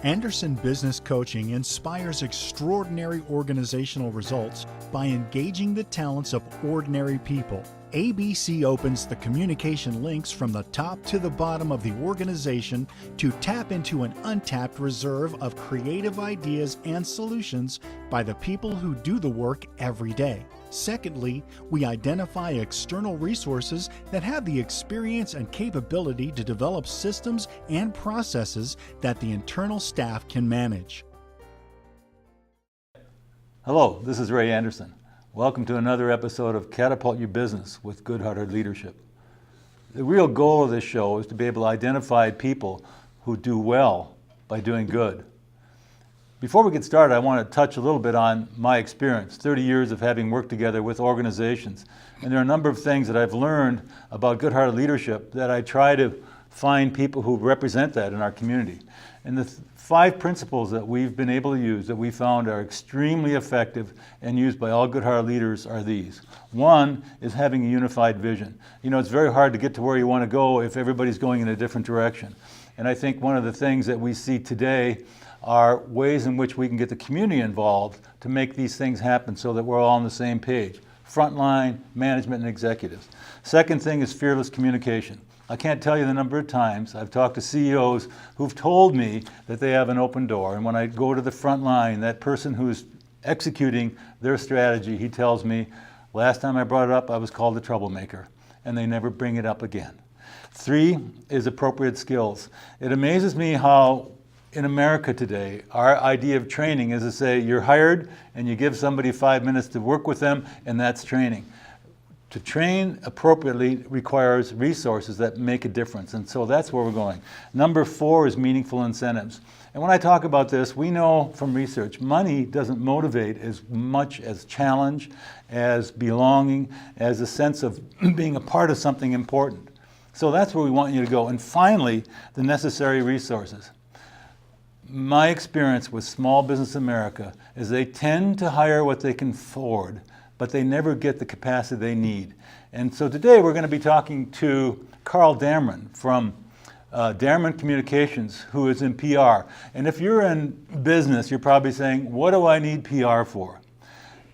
Anderson Business Coaching inspires extraordinary organizational results by engaging the talents of ordinary people. ABC opens the communication links from the top to the bottom of the organization to tap into an untapped reserve of creative ideas and solutions by the people who do the work every day. Secondly, we identify external resources that have the experience and capability to develop systems and processes that the internal staff can manage. Hello, this is Ray Anderson. Welcome to another episode of Catapult Your Business with Good-Hearted Leadership. The real goal of this show is to be able to identify people who do well by doing good. Before we get started, I want to touch a little bit on my experience, 30 years of having worked together with organizations. And there are a number of things that I've learned about good-hearted leadership that I try to find people who represent that in our community. And the 5 principles that we've been able to use that we found are extremely effective and used by all good-hearted leaders are these. One is having a unified vision. You know, it's very hard to get to where you want to go if everybody's going in a different direction. And I think one of the things that we see today are ways in which we can get the community involved to make these things happen so that we're all on the same page. Frontline, management, and executives. Second thing is fearless communication. I can't tell you the number of times I've talked to CEOs who've told me that they have an open door, and when I go to the front line, that person who's executing their strategy, he tells me, last time I brought it up, I was called a troublemaker, and they never bring it up again. 3 is appropriate skills. It amazes me how in America today, our idea of training is to say you're hired and you give somebody 5 minutes to work with them, and that's training. To train appropriately requires resources that make a difference, and so that's where we're going. Number 4 is meaningful incentives. And when I talk about this, we know from research, money doesn't motivate as much as challenge, as belonging, as a sense of being a part of something important. So that's where we want you to go. And finally, the necessary resources. My experience with small business America is they tend to hire what they can afford, but they never get the capacity they need. And so today we're going to be talking to Carl Dameron from Dameron Communications, who is in PR. And if you're in business, you're probably saying, what do I need PR for?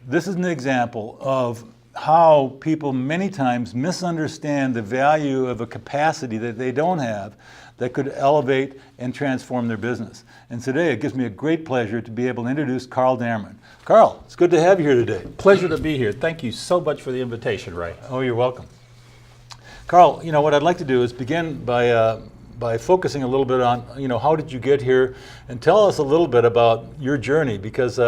This is an example of how people many times misunderstand the value of a capacity that they don't have that could elevate and transform their business. And today it gives me a great pleasure to be able to introduce Carl Dameron. Carl, it's good to have you here today. Pleasure to be here. Thank you so much for the invitation, Ray. Oh, you're welcome. Carl, you know, what I'd like to do is begin by focusing a little bit on, you know, how did you get here, and tell us a little bit about your journey, because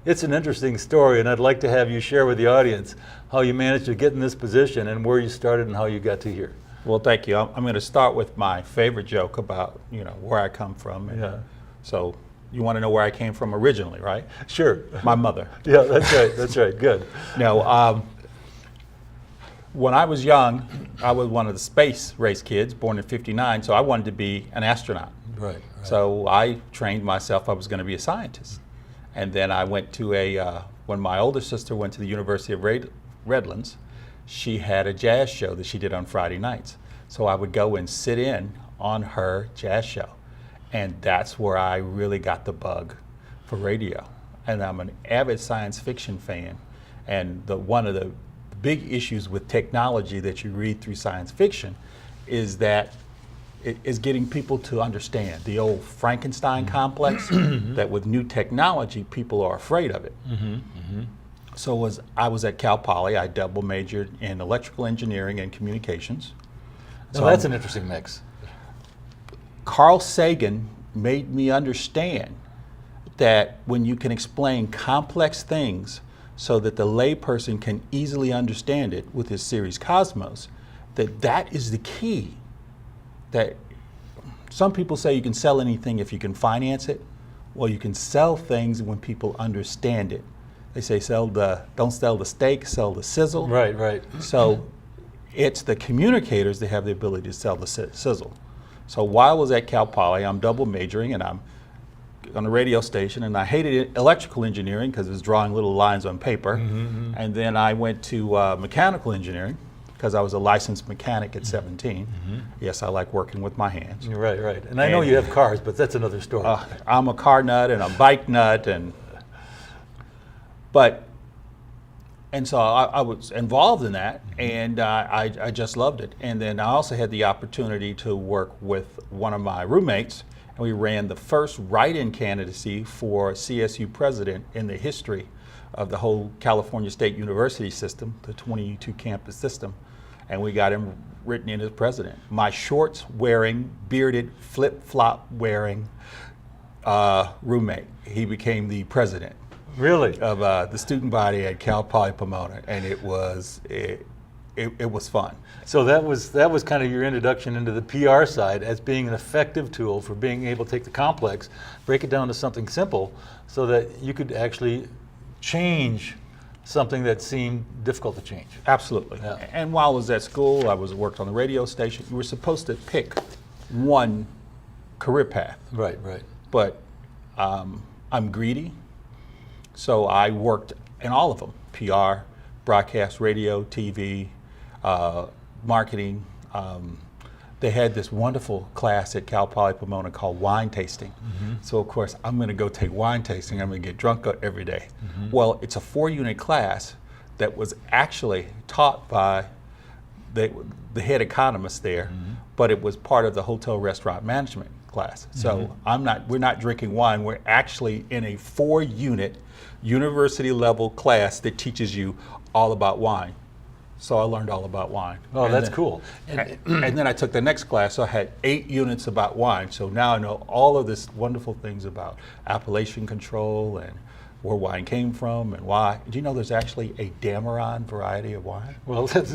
it's an interesting story, and I'd like to have you share with the audience how you managed to get in this position and where you started and how you got to here. Well, thank you. I'm going to start with my favorite joke about, you know, where I come from. And, Yeah. So you want to know where I came from originally, right? Sure. My mother. Yeah, that's right. That's right. Good. No, when I was young, I was one of the space race kids, born in '59, so I wanted to be an astronaut. Right. So I trained myself, I was going to be a scientist. And then I went to when my older sister went to the University of Redlands, she had a jazz show that she did on Friday nights. So I would go and sit in on her jazz show. And that's where I really got the bug for radio. And I'm an avid science fiction fan. And one of the big issues with technology that you read through science fiction is that it is getting people to understand the old Frankenstein complex, that with new technology, people are afraid of it. So I was at Cal Poly, I double majored in electrical engineering and communications. So that's an interesting mix. Carl Sagan made me understand that when you can explain complex things so that the layperson can easily understand it with his series Cosmos, that is the key. That some people say you can sell anything if you can finance it. Well, you can sell things when people understand it. They say don't sell the steak, sell the sizzle. Right, right. So it's the communicators that have the ability to sell the sizzle. So while I was at Cal Poly, I'm double majoring and I'm on a radio station, and I hated electrical engineering because it was drawing little lines on paper. And then I went to mechanical engineering, because I was a licensed mechanic at 17. Yes, I like working with my hands. Right, right. And I know you have cars, but that's another story. I'm a car nut and a bike nut, and so I was involved in that, and I just loved it. And then I also had the opportunity to work with one of my roommates, and we ran the first write-in candidacy for CSU president in the history of the whole California State University system, the 22 campus system, and we got him written in as president. My shorts wearing, bearded, flip-flop wearing roommate, he became the president. Really? Of the student body at Cal Poly Pomona, and it was fun. So that was kind of your introduction into the PR side as being an effective tool for being able to take the complex, break it down to something simple, so that you could actually change something that seemed difficult to change. Absolutely. Yeah. And while I was at school, I worked on the radio station. You were supposed to pick one career path. Right, right. But I'm greedy. So I worked in all of them: PR, broadcast, radio, TV, marketing. They had this wonderful class at Cal Poly Pomona called wine tasting. So of course I'm going to go take wine tasting. I'm going to get drunk every day. Well, it's a 4-unit class that was actually taught by the head economist there, but it was part of the hotel restaurant management class. So we're not drinking wine. We're actually in a 4-unit university level class that teaches you all about wine. So I learned all about wine. Oh, and that's then, cool. And then I took the next class, so I had 8 units about wine. So now I know all of this wonderful things about appellation control and where wine came from and why. Do you know there's actually a Dameron variety of wine? Well, that's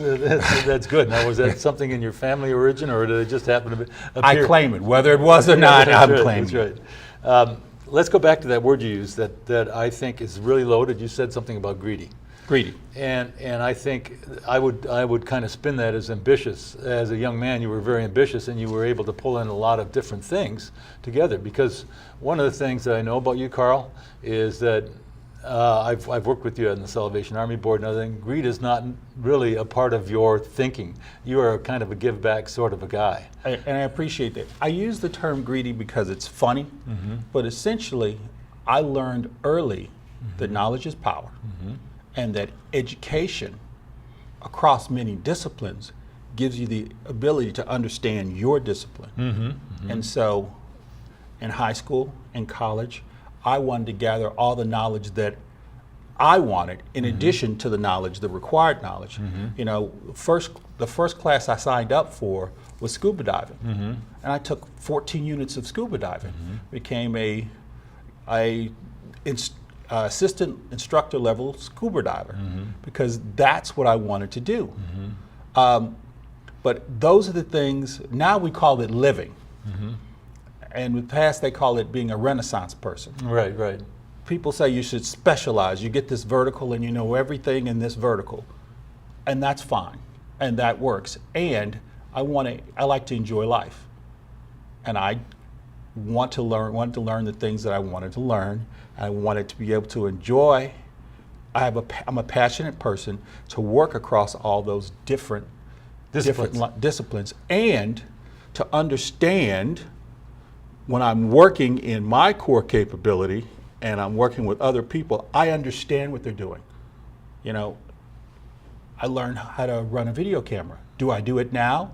good. Now, was that something in your family origin, or did it just happen to appear? I claim it. Whether it was or not, I'm right, claiming that's it. right. Let's go back to that word you used that I think is really loaded. You said something about greedy. Greedy. And I think I would kind of spin that as ambitious. As a young man, you were very ambitious, and you were able to pull in a lot of different things together. Because one of the things that I know about you, Carl, is that I've worked with you on the Salvation Army Board and other things. Greed is not really a part of your thinking. You are kind of a give back sort of a guy. And I appreciate that. I use the term greedy because it's funny, but essentially I learned early that knowledge is power. And that education across many disciplines gives you the ability to understand your discipline. And so in high school and college, I wanted to gather all the knowledge that I wanted in addition to the knowledge, the required knowledge. You know, the first class I signed up for was scuba diving. And I took 14 units of scuba diving. Became a assistant instructor level scuba diver because that's what I wanted to do. But those are the things, now we call it living. And in the past they call it being a Renaissance person. Right, right. People say you should specialize. You get this vertical and you know everything in this vertical. And that's fine. And that works. And I like to enjoy life. And I wanted to learn the things that I wanted to learn. I wanted to be able to enjoy. I'm a passionate person to work across all those different disciplines and to understand when I'm working in my core capability and I'm working with other people, I understand what they're doing. You know, I learned how to run a video camera. Do I do it now?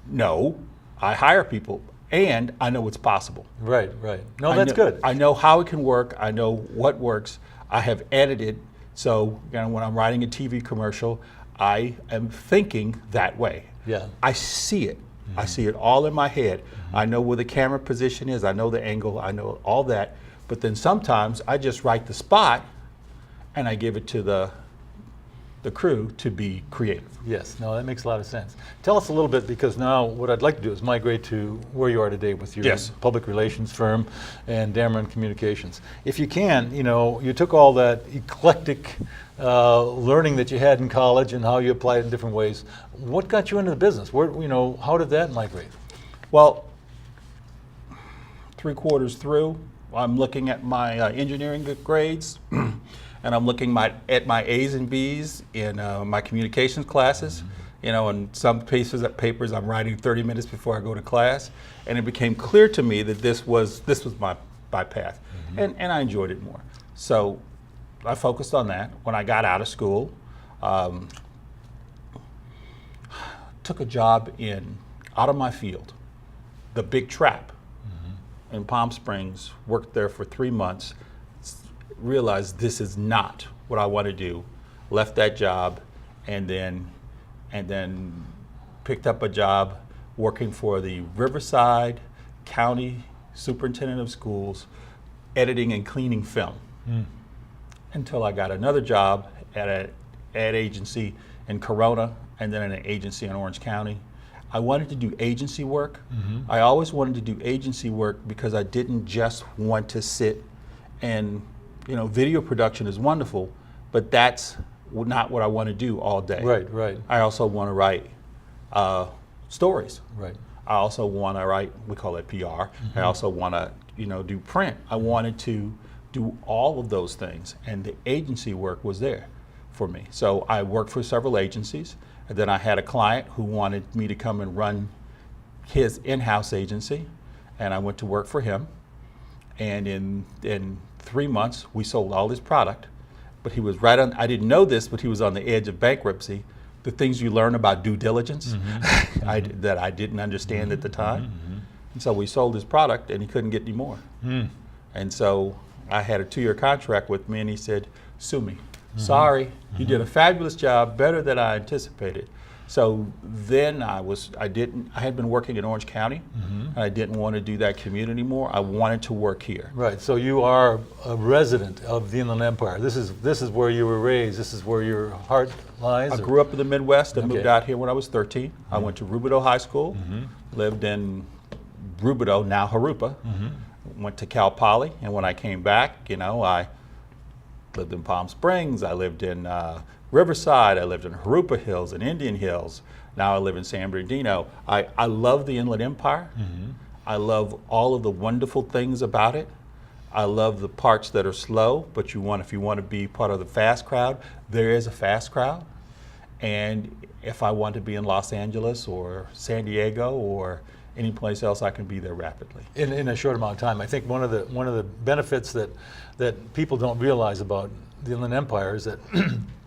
No, I hire people. And I know it's possible. Right, right. No, that's good. I know how it can work. I know what works. I have edited. So when I'm writing a TV commercial, I am thinking that way. Yeah. I see it. I see it all in my head. I know where the camera position is. I know the angle. I know all that. But then sometimes I just write the spot and I give it to the crew to be creative. Yes, no, that makes a lot of sense. Tell us a little bit, because now what I'd like to do is migrate to where you are today with your public relations firm and Dameron Communications. If you can, you know, you took all that eclectic learning that you had in college and how you applied it in different ways. What got you into the business? Where, you know, how did that migrate? Well, 3/4 through, I'm looking at my engineering grades. And I'm looking at my A's and B's in my communications classes, You know, and some papers I'm writing 30 minutes before I go to class, and it became clear to me that this was my path, and I enjoyed it more. So I focused on that. When I got out of school, took a job out of my field, the Big Trap in Palm Springs, worked there for 3 months, realized this is not what I want to do, left that job, and then picked up a job working for the Riverside County Superintendent of Schools, editing and cleaning film, until I got another job at an ad agency in Corona, and then an agency in Orange County. I wanted to do agency work. I always wanted to do agency work because I didn't just want to sit and, you know, video production is wonderful, but that's not what I want to do all day. Right. I also want to write stories. Right. I also want to write, we call it PR. I also want to, you know, do print. I wanted to do all of those things, and the agency work was there for me. So I worked for several agencies, and then I had a client who wanted me to come and run his in-house agency, and I went to work for him. And in 3 months, we sold all his product. But he was I didn't know this, but he was on the edge of bankruptcy. The things you learn about due diligence that I didn't understand at the time. And so we sold his product, and he couldn't get any more. And so I had a 2-year contract with me, and he said, sue me. Sorry, you did a fabulous job, better than I anticipated. So then I had been working in Orange County, and I didn't want to do that commute anymore. I wanted to work here. Right. So you are a resident of the Inland Empire. This is where you were raised. This is where your heart lies. I grew up in the Midwest. I moved out here when I was 13. I went to Rubidoux High School, lived in Rubidoux, now Harupa. Went to Cal Poly, and when I came back, you know, I lived in Palm Springs. I lived in Riverside. I lived in Harupa Hills and Indian Hills. Now I live in San Bernardino. I love the Inland Empire. I love all of the wonderful things about it. I love the parts that are slow, but if you want to be part of the fast crowd, there is a fast crowd. And if I want to be in Los Angeles or San Diego or any place else, I can be there rapidly. In a short amount of time. I think one of the benefits that people don't realize about the Inland Empire is that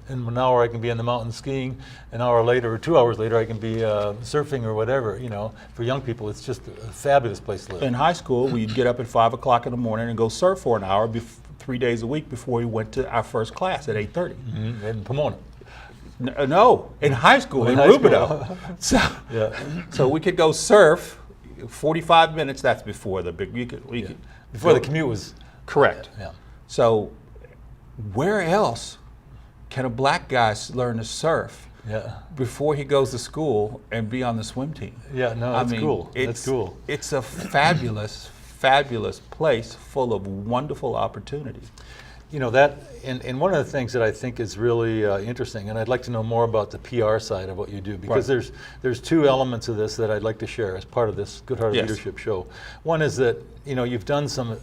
in 1 hour I can be in the mountains skiing, an hour later or 2 hours later I can be surfing or whatever. You know, for young people, it's just a fabulous place to live. In high school, we'd get up at 5 o'clock in the morning and go surf for an hour 3 days a week before we went to our first class at 8:30. In Pomona. No, in high school, in Rubidoux. So we could go surf 45 minutes. That's before the big. Before the commute was correct. Yeah. So where else can a black guy learn to surf before he goes to school and be on the swim team? Yeah, no, that's cool. That's cool. It's a fabulous, fabulous place full of wonderful opportunities. You know, that, and one of the things that I think is really interesting, and I'd like to know more about the PR side of what you do, because there's 2 elements of this that I'd like to share as part of this Good Hearted Leadership show. One is that, you know, you've done some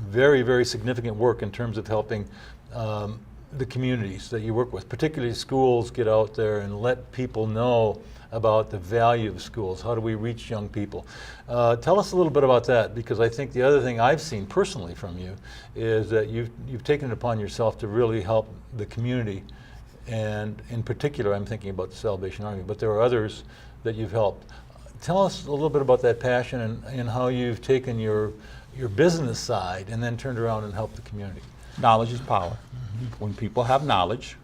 very, very significant work in terms of helping the communities that you work with, particularly schools, get out there and let people know about the value of schools. How do we reach young people? Tell us a little bit about that, because I think the other thing I've seen personally from you is that you've taken it upon yourself to really help the community, and in particular I'm thinking about the Salvation Army, but there are others that you've helped. Tell us a little bit about that passion and how you've taken your business side and then turned around and helped the community. Knowledge is power. When people have knowledge,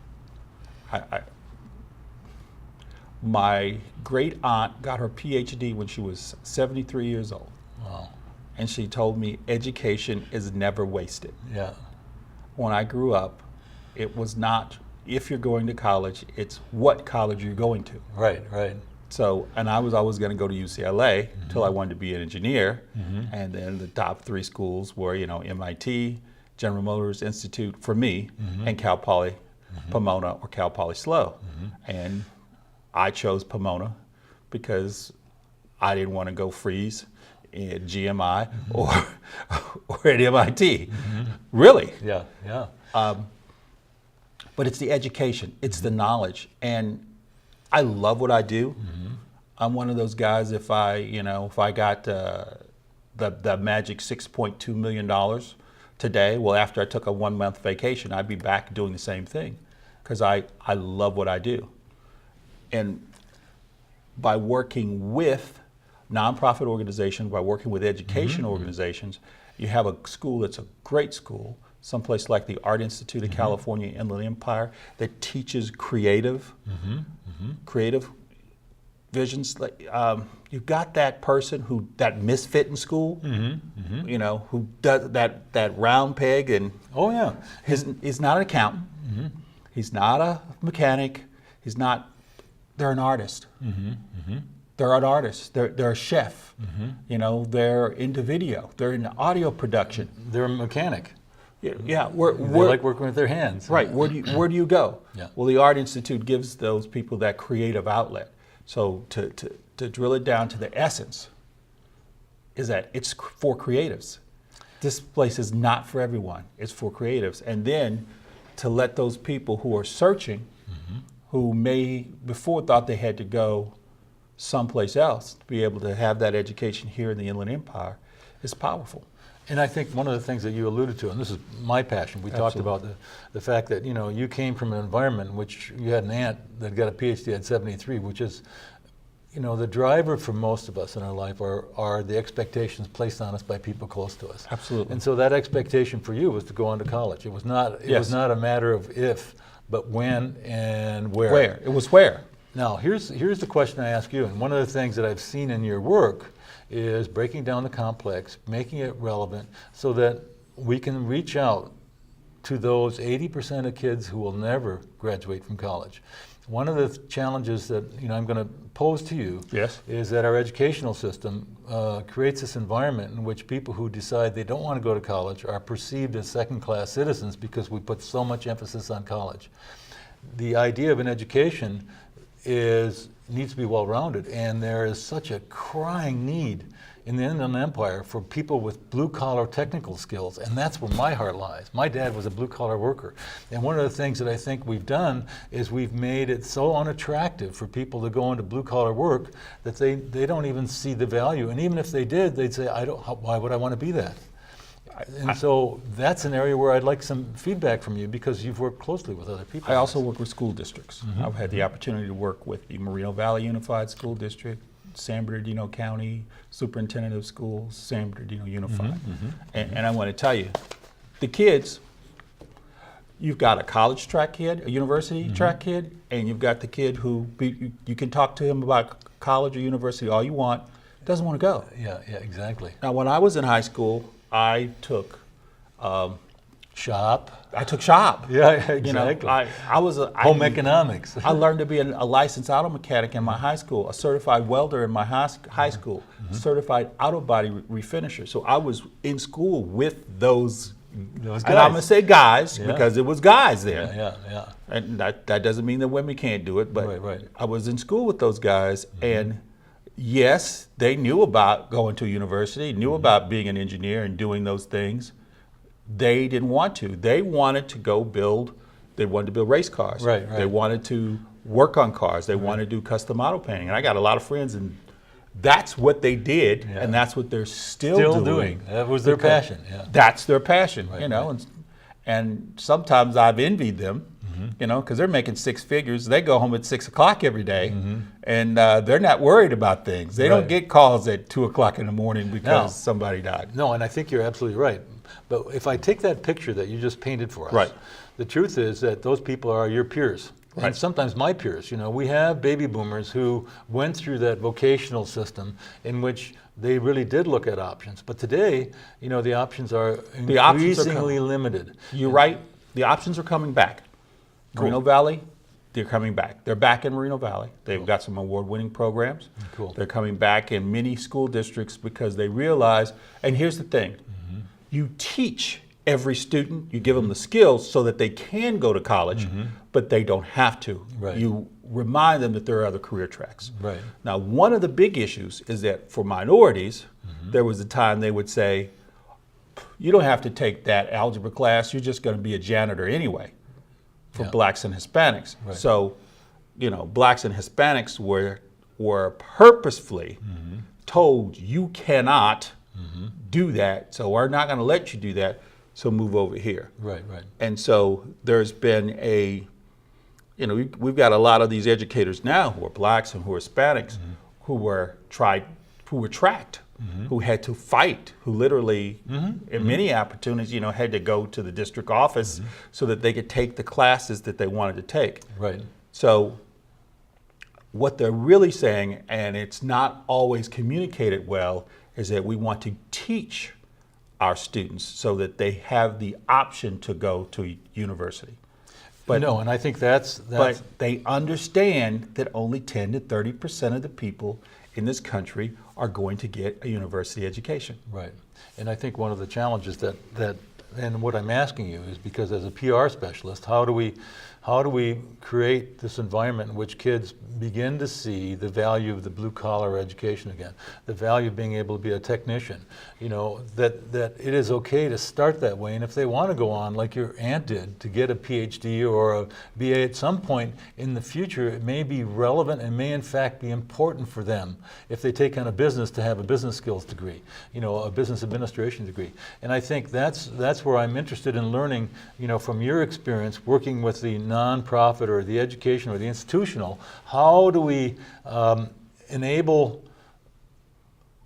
my great aunt got her PhD when she was 73 years old. Wow. And she told me education is never wasted. Yeah. When I grew up, it was not if you're going to college, it's what college you're going to. Right. So, and I was always going to go to UCLA until I wanted to be an engineer. And then the top 3 schools were, you know, MIT, General Motors Institute for me, and Cal Poly Pomona or Cal Poly SLO. And I chose Pomona because I didn't want to go freeze at GMI or at MIT. Really. Yeah. But it's the education, it's the knowledge. And I love what I do. I'm one of those guys, if I got the magic $6.2 million today, well, after I took a 1-month vacation, I'd be back doing the same thing because I love what I do. And by working with nonprofit organizations, by working with education organizations, you have a school that's a great school, someplace like the Art Institute of California Inland Empire that teaches creative visions. You've got that person that misfit in school, who does that round peg and he's not an accountant, he's not a mechanic, they're an artist. They're an artist. They're a chef. They're into video. They're into audio production. They're a mechanic. Yeah, They like working with their hands. Right. Where do you go? Yeah. Well, the Art Institute gives those people that creative outlet. So to drill it down to the essence is that it's for creatives. This place is not for everyone. It's for creatives. And then to let those people who are searching, who may before thought they had to go someplace else to be able to have that education here in the Inland Empire is powerful. And I think one of the things that you alluded to, and this is my passion, we talked about the fact that you came from an environment in which you had an aunt that got a PhD at 73, which is, the driver for most of us in our life are the expectations placed on us by people close to us. Absolutely. And so that expectation for you was to go on to college. It was not a matter of if, but when and where. Where? It was where. Now, here's the question I ask you, and one of the things that I've seen in your work is breaking down the complex, making it relevant so that we can reach out to those 80% of kids who will never graduate from college. One of the challenges that I'm going to pose to you is that our educational system creates this environment in which people who decide they don't want to go to college are perceived as second-class citizens because we put so much emphasis on college. The idea of an education needs to be well-rounded, and there is such a crying need in the Inland Empire for people with blue-collar technical skills, and that's where my heart lies. My dad was a blue-collar worker, and one of the things that I think we've done is we've made it so unattractive for people to go into blue-collar work that they don't even see the value, and even if they did, they'd say, why would I want to be that? And so that's an area where I'd like some feedback from you because you've worked closely with other people. I also work with school districts. I've had the opportunity to work with the Moreno Valley Unified School District, San Bernardino County Superintendent of Schools, San Bernardino Unified. And I want to tell you, the kids, you've got a college track kid, a university track kid, and you've got the kid who you can talk to him about college or university all you want, doesn't want to go. Yeah, exactly. Now, when I was in high school, I took shop. I took shop. Yeah, exactly. I was home economics. I learned to be a licensed auto mechanic in my high school, a certified welder in my high school, certified auto body refinisher. So I was in school with those guys. And I'm gonna say guys because it was guys there. Yeah. And that doesn't mean that women can't do it, but right. I was in school with those guys, and yes, they knew about going to university, knew about being an engineer and doing those things. They didn't want to. They wanted to build race cars. Right. They wanted to work on cars. They wanted to do custom auto painting. And I got a lot of friends, and that's what they did, and that's what they're still doing. That was their passion. Yeah. That's their passion, Right. And sometimes I've envied them, because they're making six figures. They go home at 6 o'clock every day, and they're not worried about things. They don't get calls at 2 o'clock in the morning because somebody died. No, and I think you're absolutely right. But if I take that picture that you just painted for us, the truth is that those people are your peers. Right. And sometimes my peers. We have baby boomers who went through that vocational system in which they really did look at options. But today, the options are increasingly limited. You're right. The options are coming back. Cool. Moreno Valley, they're coming back. They're back in Moreno Valley. They've got some award-winning programs. Cool. They're coming back in many school districts because they realize, and here's the thing, you teach every student, you give them the skills so that they can go to college, but they don't have to. Right. You remind them that there are other career tracks. Right. Now, one of the big issues is that for minorities, there was a time they would say, you don't have to take that algebra class, you're just going to be a janitor anyway, for blacks and Hispanics. Right. So blacks and Hispanics were purposefully told you cannot do that, so we're not going to let you do that, so move over here. Right. And so there's been we've got a lot of these educators now who are blacks and who are Hispanics who were tracked, who had to fight, who literally, in many opportunities, had to go to the district office so that they could take the classes that they wanted to take. Right. So what they're really saying, and it's not always communicated well, is that we want to teach our students so that they have the option to go to university. But no, and I think that's but they understand that only 10 to 30% of the people in this country are going to get a university education. right. And I think one of the challenges that and what I'm asking you is because as a PR specialist, how do we create this environment in which kids begin to see the value of the blue collar education again, the value of being able to be a technician, that it is okay to start that way, and if they want to go on like your aunt did to get a PhD or a BA at some point in the future, it may be relevant and may in fact be important for them if they take on a business to have a business skills degree, a business administration degree. And I think that's where I'm interested in learning, from your experience working with the nonprofit or the education or the institutional, how do we enable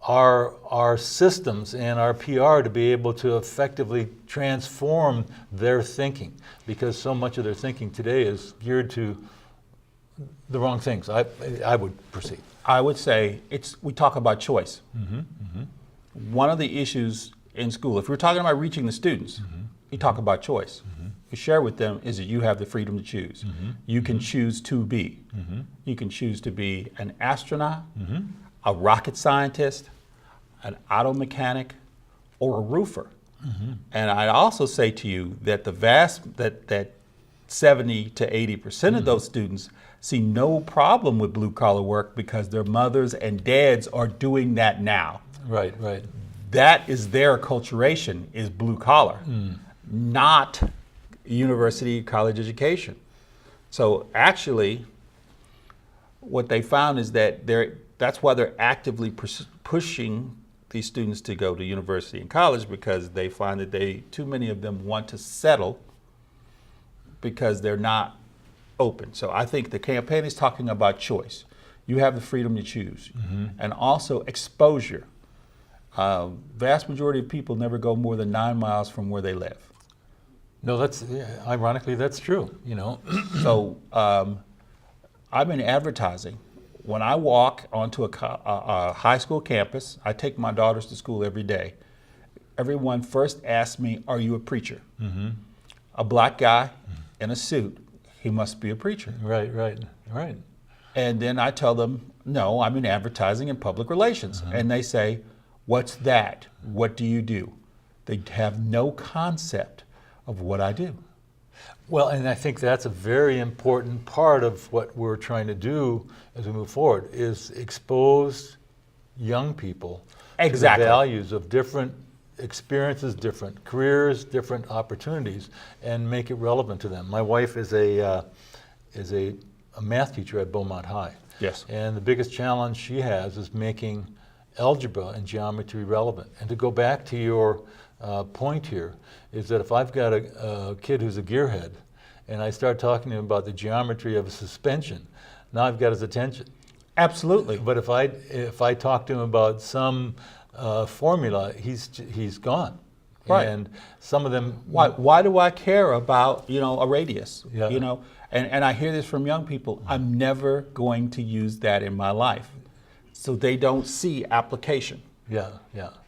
our systems and our PR to be able to effectively transform their thinking, because so much of their thinking today is geared to the wrong things, I would perceive. I would say we talk about choice. One of the issues in school, if we're talking about reaching the students, we talk about choice. We share with them is that you have the freedom to choose. You can choose to be. You can choose to be an astronaut, a rocket scientist, an auto mechanic, or a roofer. And I also say to you that that 70 to 80% of those students see no problem with blue collar work because their mothers and dads are doing that now. Right. That is their acculturation, is blue collar, not university, college education. So actually, what they found is that that's why they're actively pushing these students to go to university and college, because they find that too many of them want to settle because they're not open. So I think the campaign is talking about choice. You have the freedom to choose, and also exposure. Vast majority of people never go more than 9 miles from where they live. No, ironically, that's true, So I'm in advertising. When I walk onto a high school campus, I take my daughters to school every day. Everyone first asks me, are you a preacher? A black guy in a suit, he must be a preacher. Right. And then I tell them, no, I'm in advertising and public relations. And they say, what's that? What do you do? They have no concept of what I do. Well, and I think that's a very important part of what we're trying to do as we move forward, is expose young people to the values of different experiences, different careers, different opportunities, and make it relevant to them. My wife is a math teacher at Beaumont High. Yes. And the biggest challenge she has is making algebra and geometry relevant. And to go back to your point here, is that if I've got a kid who's a gearhead and I start talking to him about the geometry of a suspension, now I've got his attention. Absolutely. But if I talk to him about some formula, he's gone. Right. And some of them. Why do I care about a radius? Yeah. And I hear this from young people. I'm never going to use that in my life, so they don't see application. Yeah.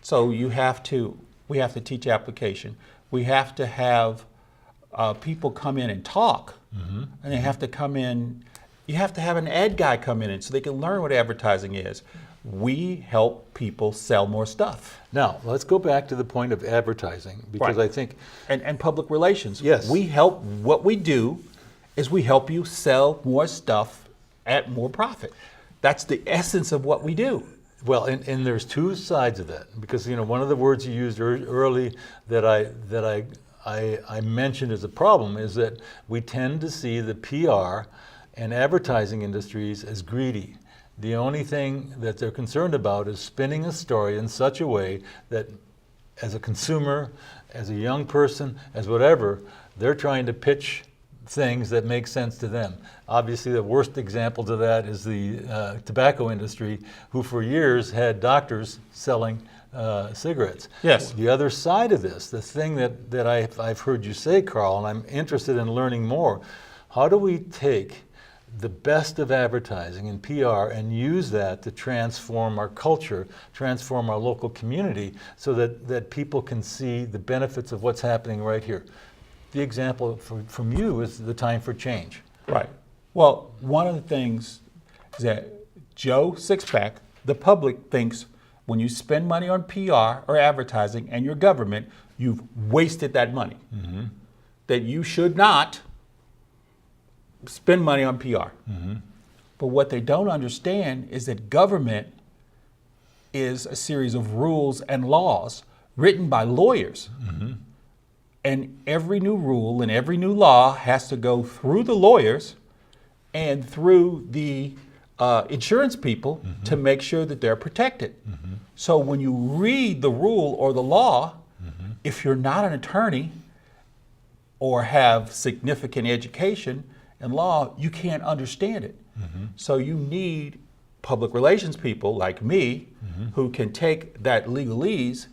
So we have to teach application. We have to have people come in and talk, and they have to come in. You have to have an ad guy come in so they can learn what advertising is. We help people sell more stuff. Now, let's go back to the point of advertising, because Right. I think... And public relations. Yes. What we do is we help you sell more stuff at more profit. That's the essence of what we do. Well, and there's two sides of that, because one of the words you used early that I mentioned as a problem is that we tend to see the PR and advertising industries as greedy. The only thing that they're concerned about is spinning a story in such a way that as a consumer, as a young person, as whatever, they're trying to pitch things that make sense to them. Obviously, the worst example to that is the tobacco industry, who for years had doctors selling cigarettes. Yes. The other side of this, the thing that I've heard you say, Carl, and I'm interested in learning more, how do we take the best of advertising and PR and use that to transform our culture, transform our local community, so that people can see the benefits of what's happening right here? The example from you is the time for change. Right. Well, one of the things is that Joe Sixpack, the public thinks when you spend money on PR or advertising and your government, you've wasted that money. That you should not spend money on PR. But what they don't understand is that government is a series of rules and laws written by lawyers. And every new rule and every new law has to go through the lawyers and through the insurance people to make sure that they're protected. So when you read the rule or the law, if you're not an attorney or have significant education in law, you can't understand it. So you need public relations people like me who can take that legalese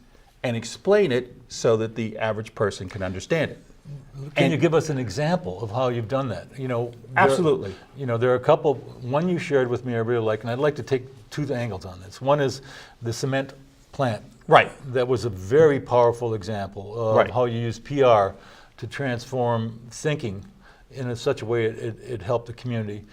and explain it so that the average person can understand it. Can you give us an example of how you've done that? Absolutely. There are a couple. One you shared with me I really like, and I'd like to take two angles on this. One is the cement plant. Right. That was a very powerful example of how you use PR to transform thinking in such a way it helped the community.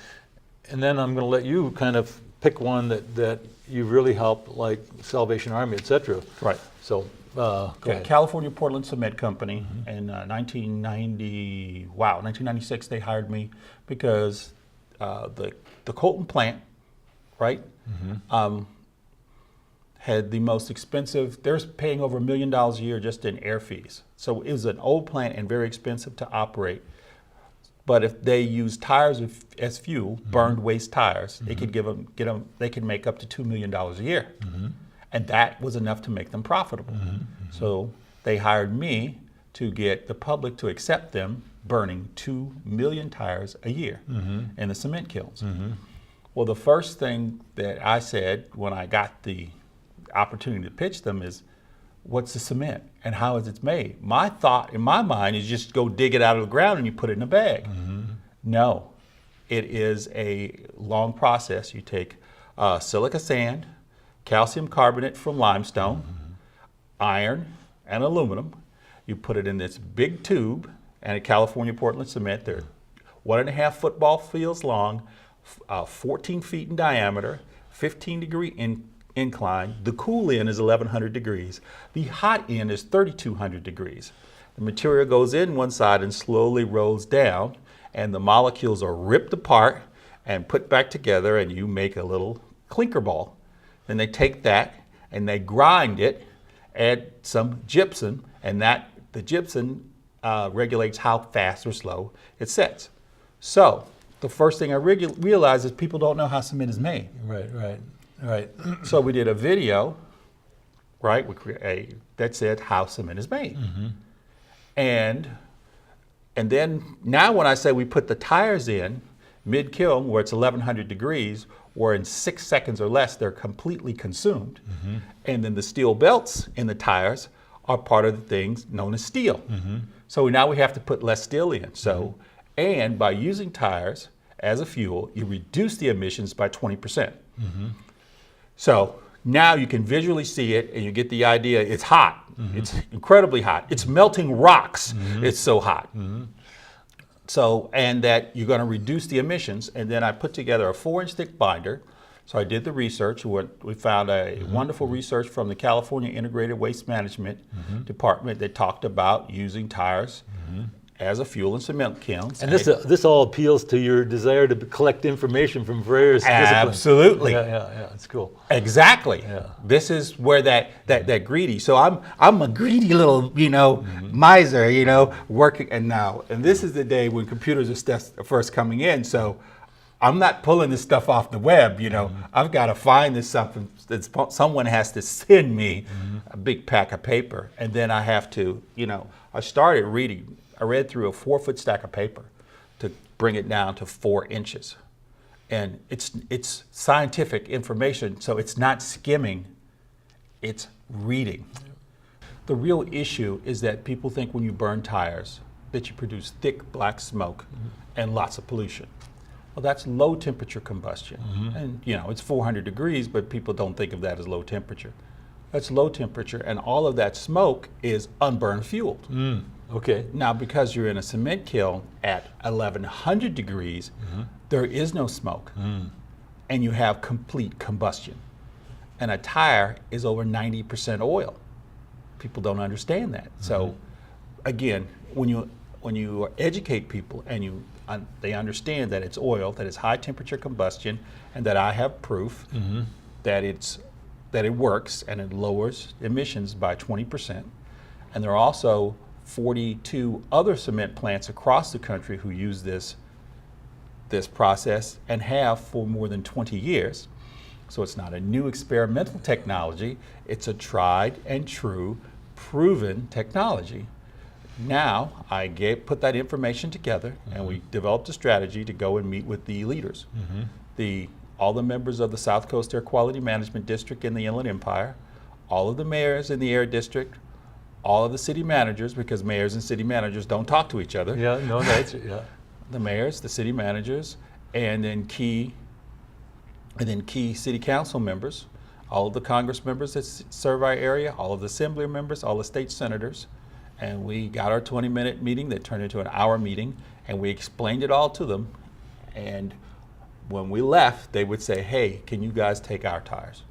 And then I'm going to let you kind of pick one that you really helped, like Salvation Army, et cetera. Right. So go ahead. California Portland Cement Company in 1996, they hired me because the Colton plant, right, had the most expensive, they're paying over $1 million a year just in air fees. So it was an old plant and very expensive to operate. But if they use tires as fuel, burned waste tires, they could they could make up to $2 million a year. And that was enough to make them profitable. So they hired me to get the public to accept them burning 2 million tires a year in the cement kilns. Well, the first thing that I said when I got the opportunity to pitch them is, what's the cement and how is it made? My thought in my mind is just go dig it out of the ground and you put it in a bag. No, it is a long process. You take silica sand, calcium carbonate from limestone, iron, and aluminum. You put it in this big tube, and at California Portland Cement, they're 1.5 football fields long, 14 feet in diameter, 15-degree incline. The cool end is 1,100 degrees. The hot end is 3,200 degrees. The material goes in one side and slowly rolls down, and the molecules are ripped apart and put back together, and you make a little clinker ball. Then they take that and they grind it, add some gypsum, and the gypsum regulates how fast or slow it sets. So the first thing I realized is people don't know how cement is made. Right. So we did a video, right, that said how cement is made. And then now when I say we put the tires in mid-kiln where it's 1,100 degrees, or in 6 seconds or less, they're completely consumed. And then the steel belts in the tires are part of the things known as steel. So now we have to put less steel in. So, and by using tires as a fuel, you reduce the emissions by 20%. So now you can visually see it and you get the idea. It's hot. It's incredibly hot. It's melting rocks. It's so hot. So, and that you're going to reduce the emissions. And then I put together a 4-inch thick binder. So I did the research. We found a wonderful research from the California Integrated Waste Management Department that talked about using tires as a fuel in cement kilns. And this all appeals to your desire to collect information from various disciplines. Absolutely. Yeah, it's cool. Exactly. Yeah. This is where that greedy. So I'm a greedy little, miser, working. And this is the day when computers are first coming in. So I'm not pulling this stuff off the web, you know. I've got to find this something that someone has to send me a big pack of paper, and then I have to, you know, I started reading. I read through a 4-foot stack of paper to bring it down to 4 inches, and it's scientific information, so it's not skimming, it's reading. The real issue is that people think when you burn tires that you produce thick black smoke and lots of pollution. Well, that's low temperature combustion. And you know, it's 400 degrees, but people don't think of that as low temperature. That's low temperature, and all of that smoke is unburned fuel. Okay. Now, because you're in a cement kiln at 1100 degrees, there is no smoke, and you have complete combustion. And a tire is over 90% oil. People don't understand that. So, again, when you educate people and they understand that it's oil, that it's high temperature combustion, and that I have proof that it works and it lowers emissions by 20%. And there are also 42 other cement plants across the country who use this process and have for more than 20 years. So it's not a new experimental technology, it's a tried and true, proven technology. Now, I put that information together, and we developed a strategy to go and meet with the leaders. All the members of the South Coast Air Quality Management District in the Inland Empire, all of the mayors in the Air District, all of the city managers, because mayors and city managers don't talk to each other. Yeah, no, that's, yeah. The mayors, the city managers, and then key city council members, all of the Congress members that serve our area, all of the assembly members, all the state senators. And we got our 20-minute meeting that turned into an hour meeting, and we explained it all to them. And when we left, they would say, hey, can you guys take our tires?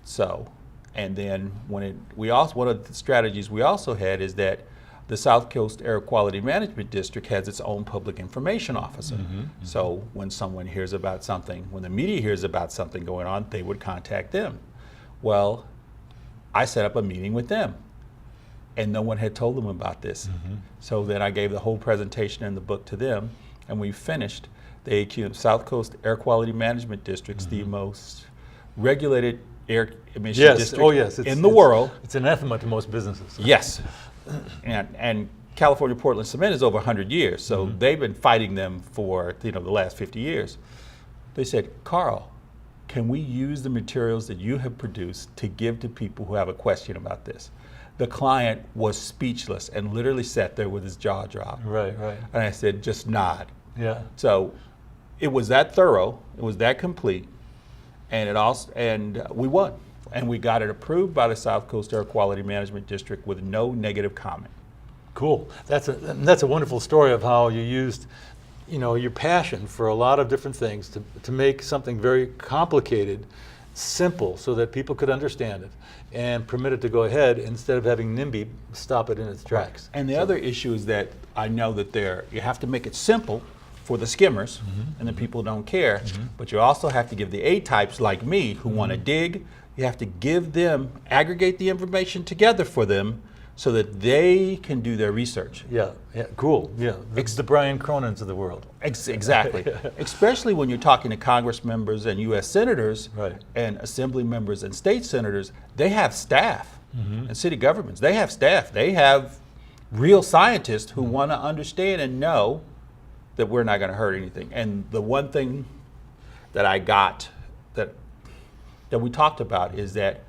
So, and then one of the strategies we also had is that the South Coast Air Quality Management District has its own public information officer. So when someone hears about something, when the media hears about something going on, they would contact them. Well, I set up a meeting with them, and no one had told them about this. So then I gave the whole presentation in the book to them, and we finished. The South Coast Air Quality Management District's the most regulated air emission district in the world. It's anathema to most businesses. Yes. And California Portland Cement is over 100 years, so they've been fighting them for the last 50 years. They said, Carl, can we use the materials that you have produced to give to people who have a question about this? The client was speechless and literally sat there with his jaw dropped. Right. And I said, just nod. Yeah. So it was that thorough, it was that complete, and we won. And we got it approved by the South Coast Air Quality Management District with no negative comment. Cool. That's a wonderful story of how you used, your passion for a lot of different things to make something very complicated simple so that people could understand it and permit it to go ahead instead of having NIMBY stop it in its tracks. And the other issue is that I know that you have to make it simple for the skimmers and the people who don't care, but you also have to give the A-types like me who want to dig, you have to give them, aggregate the information together for them so that they can do their research. Yeah, cool. Yeah, it's the Brian Cronins of the world. Exactly. Especially when you're talking to Congress members and U.S. senators and assembly members and state senators, they have staff and city governments. They have staff. They have real scientists who want to understand and know that we're not going to hurt anything. And the one thing that I got that we talked about is that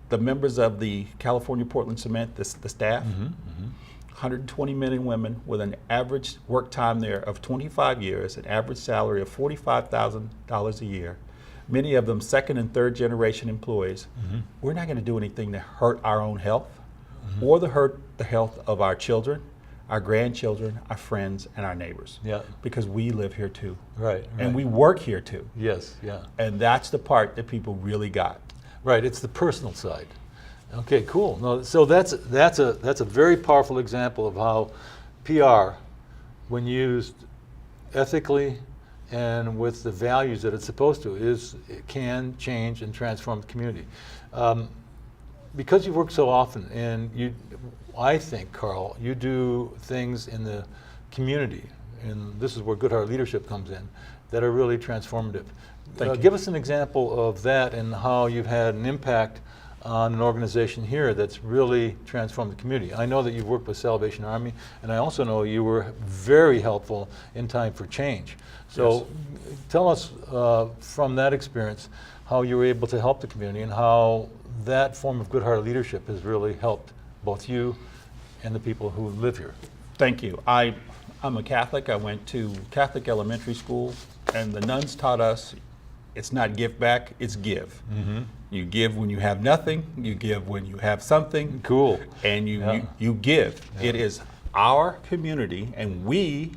the members of the California Portland Cement, the staff, 120 men and women with an average work time there of 25 years, an average salary of $45,000 a year, many of them second and third generation employees. We're not going to do anything to hurt our own health or to hurt the health of our children, our grandchildren, our friends, and our neighbors. Yeah. Because we live here too. Right. And we work here too. Yes, yeah. And that's the part that people really got. Right, it's the personal side. Okay, cool. No, so that's a very powerful example of how PR, when used ethically and with the values that it's supposed to, it can change and transform the community. Because you work so often, and I think, Carl, you do things in the community and this is where Good Heart Leadership comes in, that are really transformative. Thank you. Give us an example of that and how you've had an impact on an organization here that's really transformed the community. I know that you've worked with Salvation Army, and I also know you were very helpful in Time for Change. So tell us from that experience how you were able to help the community and how that form of good-hearted leadership has really helped both you and the people who live here. Thank you. I'm a Catholic. I went to Catholic elementary school, and the nuns taught us it's not give back, it's give. Mm-hmm. You give when you have nothing, you give when you have something. Cool. And you Yeah. you give. Yeah. It is our community, and we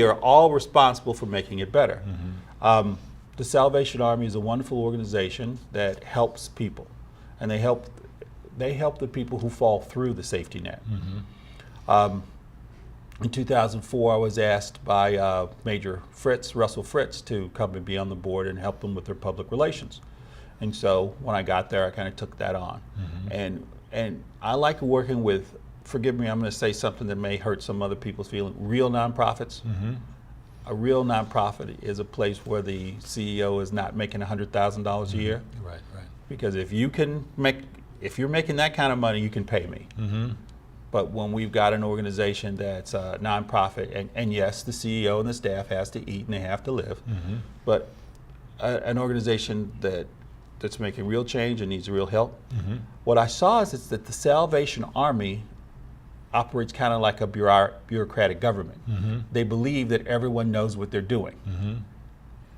are all responsible for making it better. Mm-hmm. The Salvation Army is a wonderful organization that helps people, and they help the people who fall through the safety net. Mm-hmm. In 2004, I was asked by Major Russell Fritz, to come and be on the board and help them with their public relations. And so when I got there, I kind of took that on. Mm-hmm. And I like working with, forgive me, I'm going to say something that may hurt some other people's feelings, real nonprofits. Mm-hmm. A real nonprofit is a place where the CEO is not making $100,000 a year. Right, right. Because if you're making that kind of money, you can pay me. Mm-hmm. But when we've got an organization that's a nonprofit, and yes, the CEO and the staff has to eat and they have to live, Mm-hmm. but an organization that's making real change and needs real help, Mm-hmm. what I saw is that the Salvation Army operates kind of like a bureaucratic government. Mm-hmm. They believe that everyone knows what they're doing. Mm-hmm.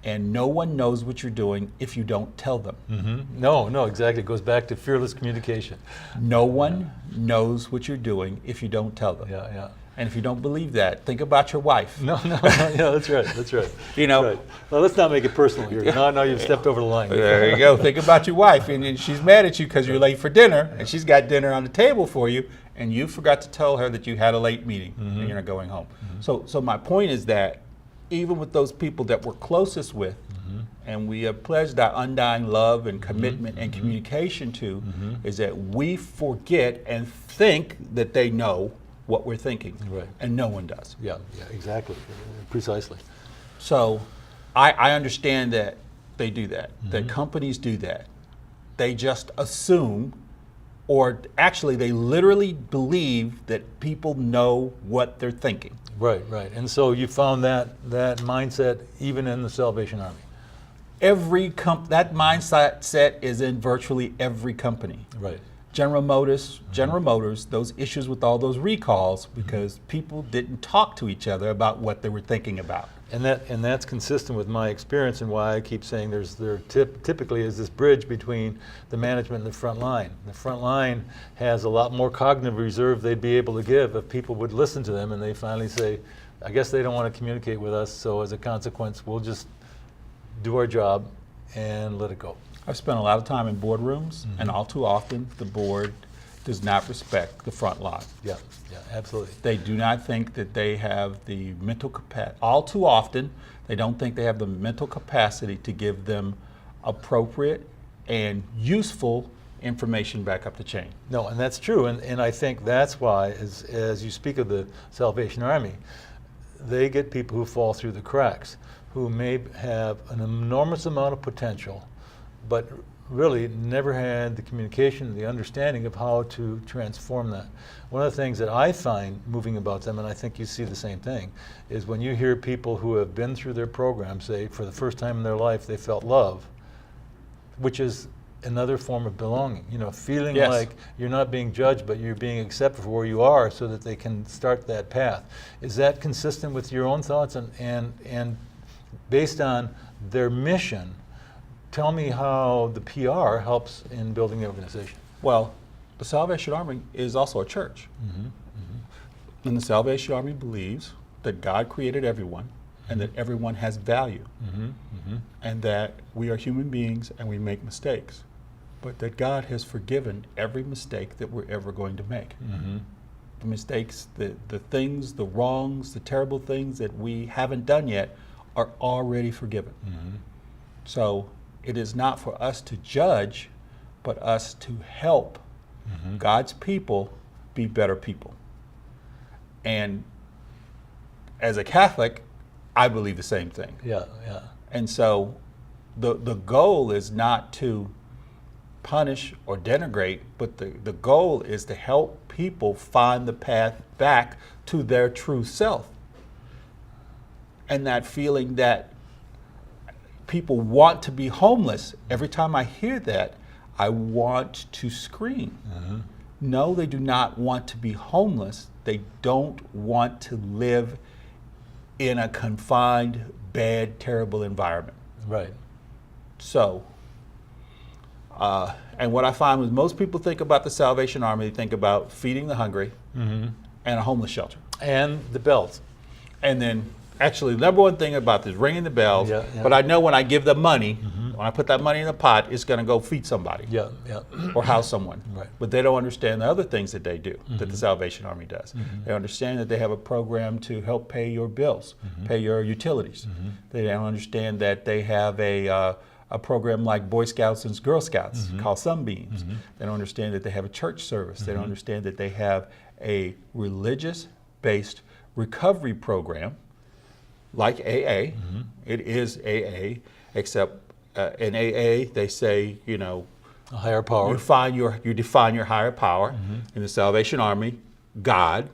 And no one knows what you're doing if you don't tell them. Mm-hmm. No, exactly. It goes back to fearless communication. No one knows what you're doing if you don't tell them. Yeah, yeah. And if you don't believe that, think about your wife. No, yeah, that's right, that's right. You know, Right. Well, let's not make it personal here. No, you've stepped over the line. there you go. Think about your wife, and she's mad at you because you're late for dinner, and she's got dinner on the table for you, and you forgot to tell her that you had a late meeting Mm-hmm. and you're not going home. So my point is that even with those people that we're closest with, Mm-hmm. and we have pledged our undying love and commitment and communication to, is that we forget and think that they know what we're thinking, Right. and no one does. Yeah, exactly. Precisely. So I understand that they do that, that companies do that. They just assume, or actually they literally believe that people know what they're thinking. Right, right. And so you found that mindset even in the Salvation Army. That mindset is in virtually every company. Right. General Motors, those issues with all those recalls because people didn't talk to each other about what they were thinking about. And that's consistent with my experience and why I keep saying there typically is this bridge between the management and the front line. The front line has a lot more cognitive reserve they'd be able to give if people would listen to them, and they finally say, I guess they don't want to communicate with us, so as a consequence, we'll just do our job and let it go. I've spent a lot of time in boardrooms, and all too often the board does not respect the front line. Yeah, absolutely. They do not think that they have the mental capacity. All too often, they don't think they have the mental capacity to give them appropriate and useful information back up the chain. No, and that's true, and I think that's why, as you speak of the Salvation Army, they get people who fall through the cracks, who may have an enormous amount of potential, but really never had the communication, the understanding of how to transform that. One of the things that I find moving about them, and I think you see the same thing, is when you hear people who have been through their program say for the first time in their life they felt love, which is another form of belonging. You know, feeling Yes. like you're not being judged, but you're being accepted for where you are so that they can start that path. Is that consistent with your own thoughts? And based on their mission, tell me how the PR helps in building the organization. Well, the Salvation Army is also a church. And the Salvation Army believes that God created everyone and that everyone has value. And that we are human beings and we make mistakes. But that God has forgiven every mistake that we're ever going to make. The mistakes, the things, the wrongs, the terrible things that we haven't done yet are already forgiven. So it is not for us to judge, but us to help God's people be better people. And as a Catholic, I believe the same thing. Yeah, yeah. And so the goal is not to punish or denigrate, but the goal is to help people find the path back to their true self. And that feeling that people want to be homeless, every time I hear that, I want to scream. Mm-hmm. No, they do not want to be homeless. They don't want to live in a confined, bad, terrible environment. Right. So, and what I find is most people think about the Salvation Army, they think about feeding the hungry Mm-hmm. and a homeless shelter. And the bells. And then, actually, the number one thing about this, ringing the bells, Yeah, yeah. but I know when I give them money, when I put that money in the pot, it's going to go feed somebody Yeah, yeah. or house someone. Right. But they don't understand the other things that they do, that the Salvation Army does. They understand that they have a program to help pay your bills, pay your utilities. They don't understand that they have a program like Boy Scouts and Girl Scouts called Sunbeams. They don't understand that they have a church service. They don't understand that they have a religious-based recovery program like AA. It is AA, except in AA they say, you know, A higher power. you define your higher power. In the Salvation Army, God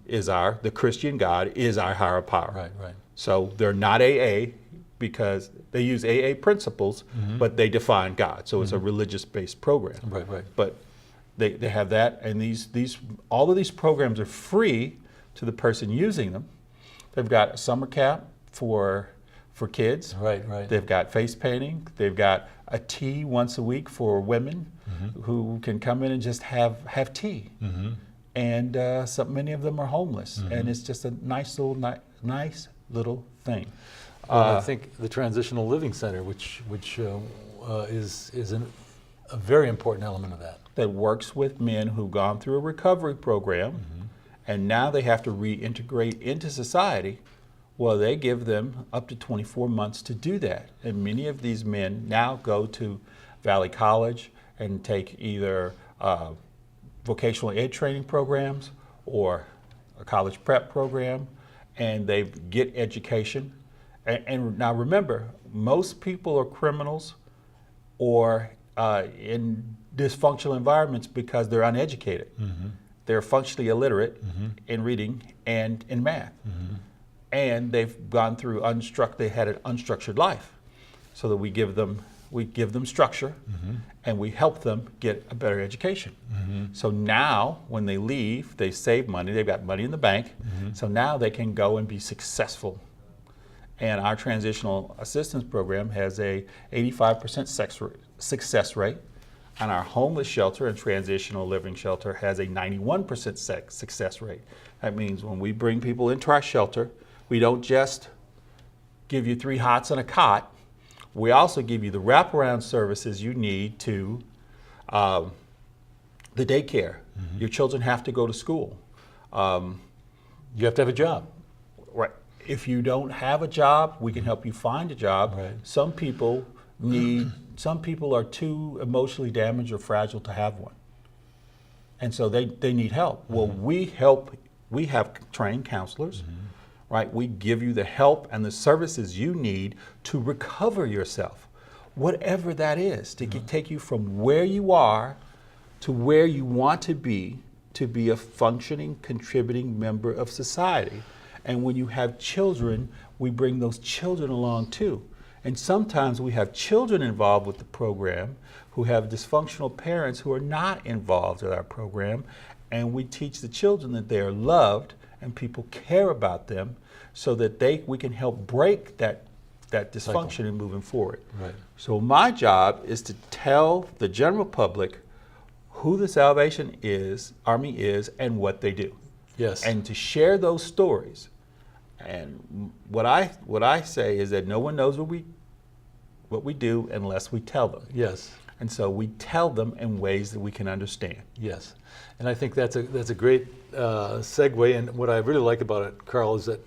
is the Christian God is our higher power. Right, right. So they're not AA because they use AA principles, but they define God. So it's a religious-based program. Right, right. But they have that, and all of these programs are free to the person using them. They've got a summer camp for kids. Right, right. They've got face painting. They've got a tea once a week for women who can come in and just have tea. And many of them are homeless, and it's just a nice little thing. Well, I think the Transitional Living Center, which is a very important element of that. That works with men who've gone through a recovery program, and now they have to reintegrate into society. Well, they give them up to 24 months to do that. And many of these men now go to Valley College and take either vocational ed training programs or a college prep program, and they get education. And now remember, most people are criminals or in dysfunctional environments because they're uneducated. They're functionally illiterate in reading and in math. And they've gone through they had an unstructured life. So that we give them structure and we help them get a better education. So now when they leave, they save money, they've got money in the bank, so now they can go and be successful. And our transitional assistance program has a 85% success rate, and our homeless shelter and transitional living shelter has a 91% success rate. That means when we bring people into our shelter, we don't just give you 3 hots and a cot. We also give you the wraparound services you need to the daycare. Your children have to go to school. You have to have a job. Right. If you don't have a job, we can help you find a job. Right. Some people are too emotionally damaged or fragile to have one. And so they need help. Well, we have trained counselors, right? We give you the help and the services you need to recover yourself, whatever that is, to take you from where you are to where you want to be a functioning, contributing member of society. And when you have children, we bring those children along too. And sometimes we have children involved with the program who have dysfunctional parents who are not involved with our program. And we teach the children that they are loved and people care about them so that we can help break that dysfunction and moving forward. Right. So my job is to tell the general public who the Salvation Army is and what they do. Yes. And to share those stories. And what I say is that no one knows what we do unless we tell them. Yes. And so we tell them in ways that we can understand. Yes. And I think that's a great segue. And what I really like about it, Carl, is that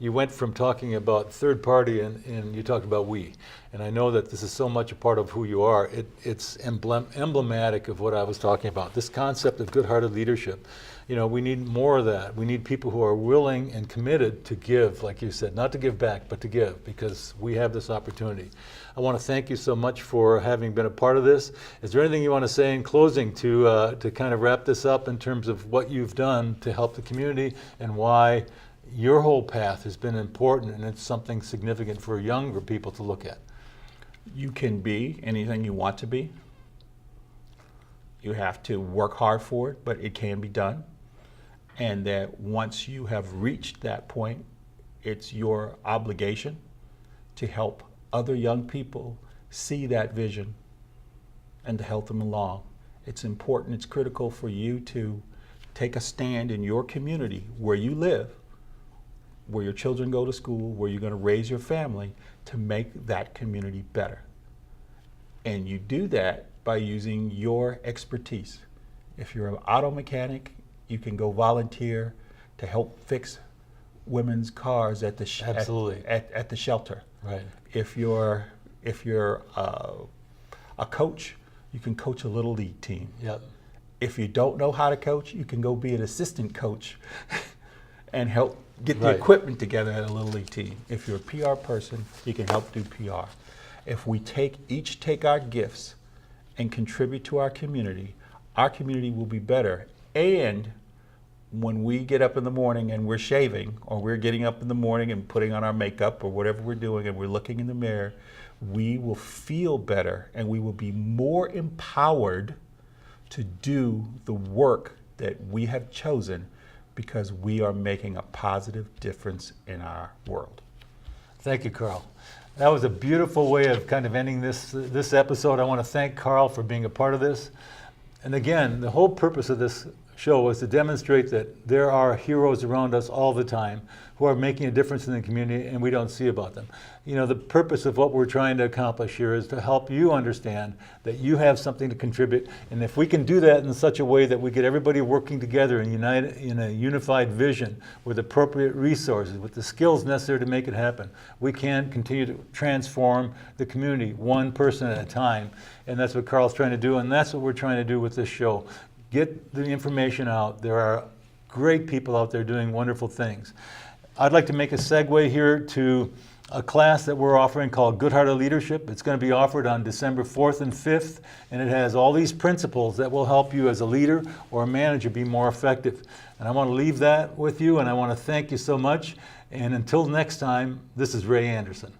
you went from talking about third party and you talked about we. And I know that this is so much a part of who you are. It's emblematic of what I was talking about. This concept of good-hearted leadership. We need more of that. We need people who are willing and committed to give, like you said, not to give back, but to give, because we have this opportunity. I want to thank you so much for having been a part of this. Is there anything you want to say in closing to kind of wrap this up in terms of what you've done to help the community and why your whole path has been important and it's something significant for younger people to look at? You can be anything you want to be. You have to work hard for it, but it can be done. And that once you have reached that point, it's your obligation to help other young people see that vision and to help them along. It's important, it's critical for you to take a stand in your community where you live, where your children go to school, where you're going to raise your family, to make that community better. And you do that by using your expertise. If you're an auto mechanic, you can go volunteer to help fix women's cars at the at the shelter. Right. If you're a coach, you can coach a little league team. Yep. If you don't know how to coach, you can go be an assistant coach and help get the equipment together at a little league team. If you're a PR person, you can help do PR. If we each take our gifts and contribute to our community will be better. And when we get up in the morning and we're shaving, or we're getting up in the morning and putting on our makeup or whatever we're doing and we're looking in the mirror, we will feel better and we will be more empowered to do the work that we have chosen because we are making a positive difference in our world. Thank you, Carl. That was a beautiful way of kind of ending this episode. I want to thank Carl for being a part of this. And again, the whole purpose of this show was to demonstrate that there are heroes around us all the time who are making a difference in the community and we don't see about them. The purpose of what we're trying to accomplish here is to help you understand that you have something to contribute. And if we can do that in such a way that we get everybody working together and united in a unified vision with appropriate resources, with the skills necessary to make it happen, we can continue to transform the community one person at a time. And that's what Carl's trying to do, and that's what we're trying to do with this show. Get the information out. There are great people out there doing wonderful things. I'd like to make a segue here to a class that we're offering called Good-Hearted Leadership. It's going to be offered on December 4th and 5th, and it has all these principles that will help you as a leader or a manager be more effective. And I want to leave that with you, and I want to thank you so much. And until next time, this is Ray Anderson.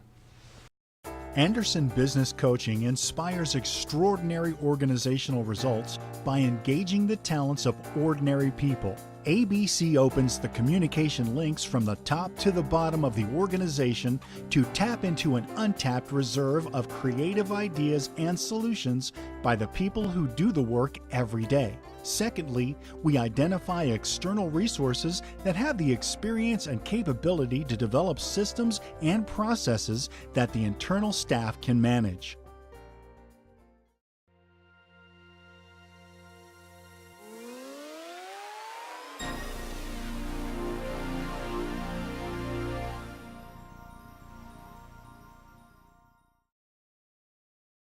Anderson Business Coaching inspires extraordinary organizational results by engaging the talents of ordinary people. ABC opens the communication links from the top to the bottom of the organization to tap into an untapped reserve of creative ideas and solutions by the people who do the work every day. Secondly, we identify external resources that have the experience and capability to develop systems and processes that the internal staff can manage.